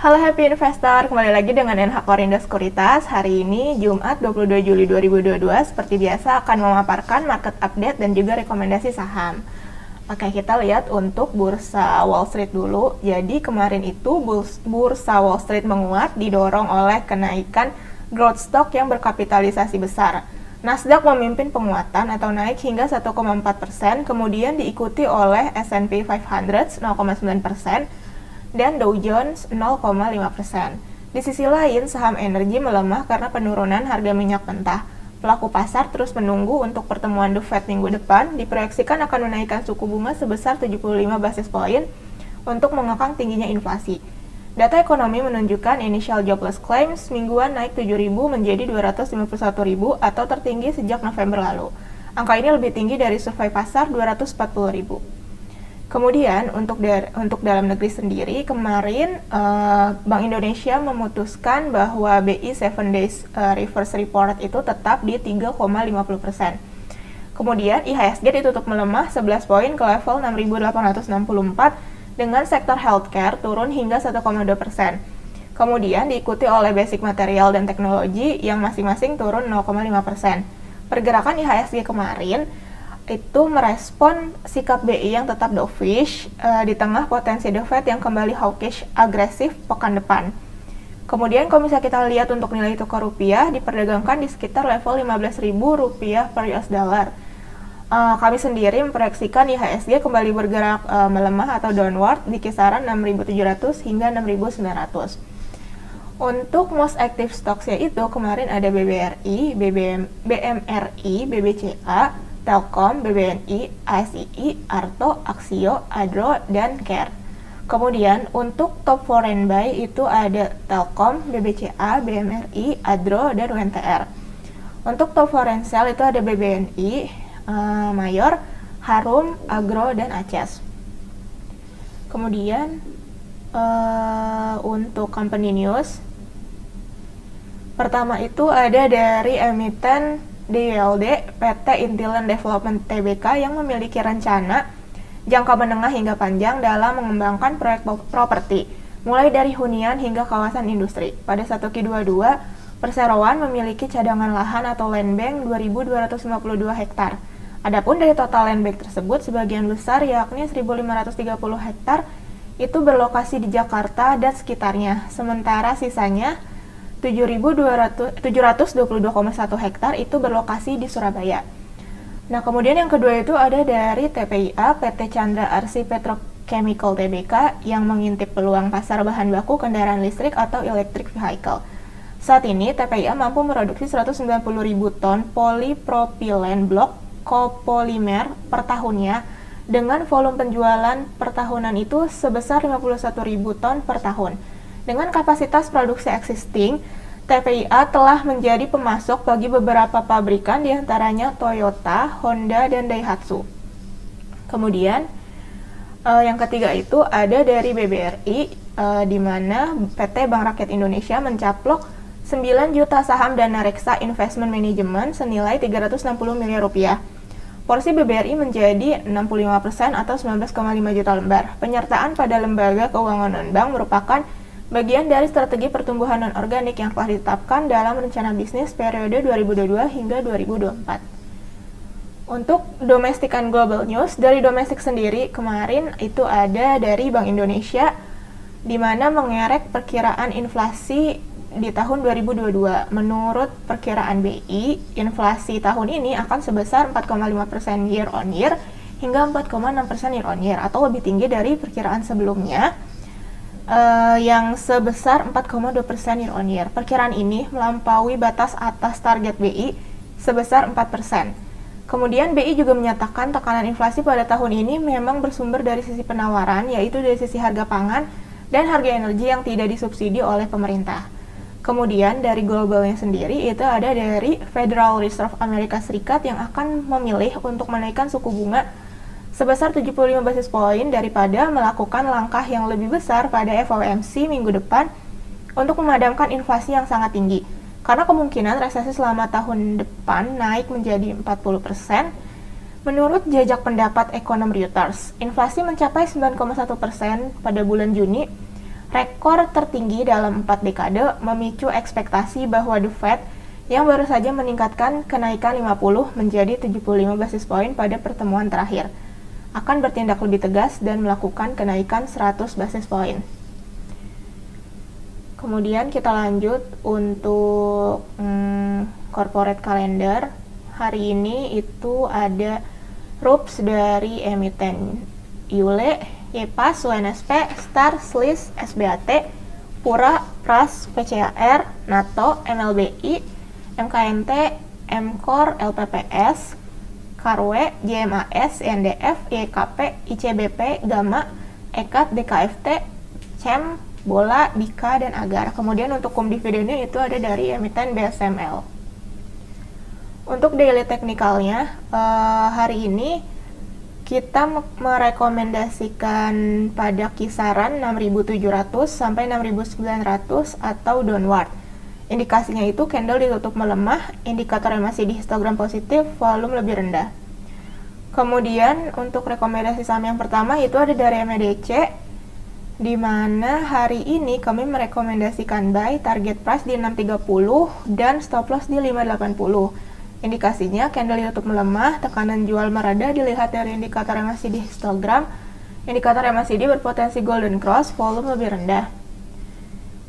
Halo Happy Investor, kembali lagi dengan NH Korindo Sekuritas. Hari ini Jumat 22 Juli 2022, seperti biasa akan memaparkan market update dan juga rekomendasi saham. Oke, kita lihat untuk bursa Wall Street dulu. Jadi kemarin itu bursa Wall Street menguat didorong oleh kenaikan growth stock yang berkapitalisasi besar. Nasdaq memimpin penguatan atau naik hingga 1,4%, kemudian diikuti oleh S&P 500 0,9%, dan Dow Jones 0,5%. Di sisi lain, saham energi melemah karena penurunan harga minyak mentah. Pelaku pasar terus menunggu untuk pertemuan The Fed minggu depan, diproyeksikan akan menaikkan suku bunga sebesar 75 basis poin untuk mengekang tingginya inflasi. Data ekonomi menunjukkan initial jobless claims mingguan naik 7.000 menjadi 251.000 atau tertinggi sejak November lalu. Angka ini lebih tinggi dari survei pasar 240.000. Kemudian untuk dalam negeri sendiri, kemarin Bank Indonesia memutuskan bahwa BI 7 days reverse report itu tetap di 3,50%. Kemudian IHSG ditutup melemah 11 poin ke level 6.864 dengan sektor healthcare turun hingga 1,2%. Kemudian diikuti oleh basic material dan teknologi yang masing-masing turun 0,5%. Pergerakan IHSG kemarin itu merespon sikap BI yang tetap dovish di tengah potensi The Fed yang kembali hawkish agresif pekan depan. Kemudian kalau misalnya kita lihat untuk nilai tukar rupiah diperdagangkan di sekitar level 15.000 rupiah per US dollar. Kami sendiri memproyeksikan IHSG kembali bergerak melemah atau downward di kisaran 6.700 hingga 6.900. Untuk most active stocks yaitu kemarin ada BBRI, BMRI, BBCA, Telkom, BBNI, ASII, Arto, Aksio, Adro, dan CARE. Kemudian untuk top foreign buy itu ada Telkom, BBCA, BMRI, Adro, dan UNTR. Untuk top foreign sell itu ada BBNI, Mayor, Harum, Agro, dan Aces. Kemudian untuk company news, pertama itu ada dari emiten DYLD PT Intiland Development Tbk yang memiliki rencana jangka menengah hingga panjang dalam mengembangkan proyek properti, mulai dari hunian hingga kawasan industri. Pada 1Q22, Perseroan memiliki cadangan lahan atau land bank 2.252 hektar. Adapun dari total land bank tersebut, sebagian besar yakni 1.530 hektar itu berlokasi di Jakarta dan sekitarnya, sementara sisanya 722,1 hektar itu berlokasi di Surabaya. Nah, kemudian yang kedua itu ada dari TPIA, PT Chandra Asri Petrochemical Tbk yang mengintip peluang pasar bahan baku kendaraan listrik atau electric vehicle. Saat ini, TPIA mampu memproduksi 190.000 ton polipropilen blok copolymer per tahunnya dengan volume penjualan per tahunan itu sebesar 51.000 ton per tahun. Dengan kapasitas produksi existing, TPIA telah menjadi pemasok bagi beberapa pabrikan diantaranya Toyota, Honda, dan Daihatsu. Kemudian yang ketiga itu ada dari BBRI, di mana PT Bank Rakyat Indonesia mencaplok 9 juta saham Dana Reksa Investment Management senilai 360 miliar rupiah. Porsi BBRI menjadi 65% atau 19,5 juta lembar. Penyertaan pada lembaga keuangan non-bank merupakan bagian dari strategi pertumbuhan non-organik yang telah ditetapkan dalam rencana bisnis periode 2022 hingga 2024. Untuk domestic and global news, dari domestik sendiri kemarin itu ada dari Bank Indonesia di mana mengerek perkiraan inflasi di tahun 2022. Menurut perkiraan BI, inflasi tahun ini akan sebesar 4,5% year on year hingga 4,6% year on year atau lebih tinggi dari perkiraan sebelumnya yang sebesar 4,2% year on year. Perkiraan ini melampaui batas atas target BI sebesar 4%. Kemudian BI juga menyatakan tekanan inflasi pada tahun ini memang bersumber dari sisi penawaran, yaitu dari sisi harga pangan dan harga energi yang tidak disubsidi oleh pemerintah. Kemudian dari globalnya sendiri itu ada dari Federal Reserve Amerika Serikat yang akan memilih untuk menaikkan suku bunga sebesar 75 basis poin daripada melakukan langkah yang lebih besar pada FOMC minggu depan untuk memadamkan inflasi yang sangat tinggi. Karena kemungkinan resesi selama tahun depan naik menjadi 40%, menurut jajak pendapat ekonom Reuters, inflasi mencapai 9,1% pada bulan Juni Rekor tertinggi dalam 4 dekade memicu ekspektasi bahwa The Fed yang baru saja meningkatkan kenaikan 50 menjadi 75 basis poin pada pertemuan terakhir akan bertindak lebih tegas dan melakukan kenaikan 100 basis poin. Kemudian kita lanjut untuk corporate calendar. Hari ini itu ada RUPS dari emiten Yule, YPAS, UNSP, STAR, SLIS, SBAT, PURA, PRAS, PCAR, NATO, MLBI, MKNT, MKOR, LPPS, KARWE, JMAS, NDF, YKP, ICBP, GAMA, EKAT, DKFT, CEM, BOLA, DIKA, dan AGAR. Kemudian untuk dividennya itu ada dari emiten BSML. Untuk daily technicalnya, hari ini kita merekomendasikan pada kisaran 6.700 sampai 6.900 atau downward. Indikasinya itu candle ditutup melemah, indikatornya masih di histogram positif, volume lebih rendah. Kemudian untuk rekomendasi saham yang pertama itu ada dari MEDC, di mana hari ini kami merekomendasikan buy, target price di 630 dan stop loss di 580. Indikasinya candle ditutup melemah, tekanan jual mereda dilihat dari indikator yang masih di histogram, indikator yang masih di berpotensi golden cross, volume lebih rendah.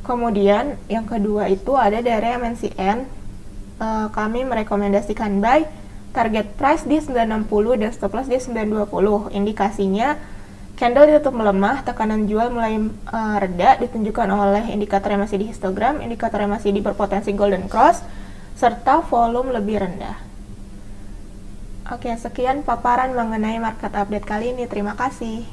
Kemudian yang kedua itu ada dari MNCN, kami merekomendasikan buy, target price di 960 dan stop loss di 920. Indikasinya candle ditutup melemah, tekanan jual mulai reda ditunjukkan oleh indikator yang masih di histogram, indikator yang masih di berpotensi golden cross, serta volume lebih rendah. Oke, sekian paparan mengenai market update kali ini. Terima kasih.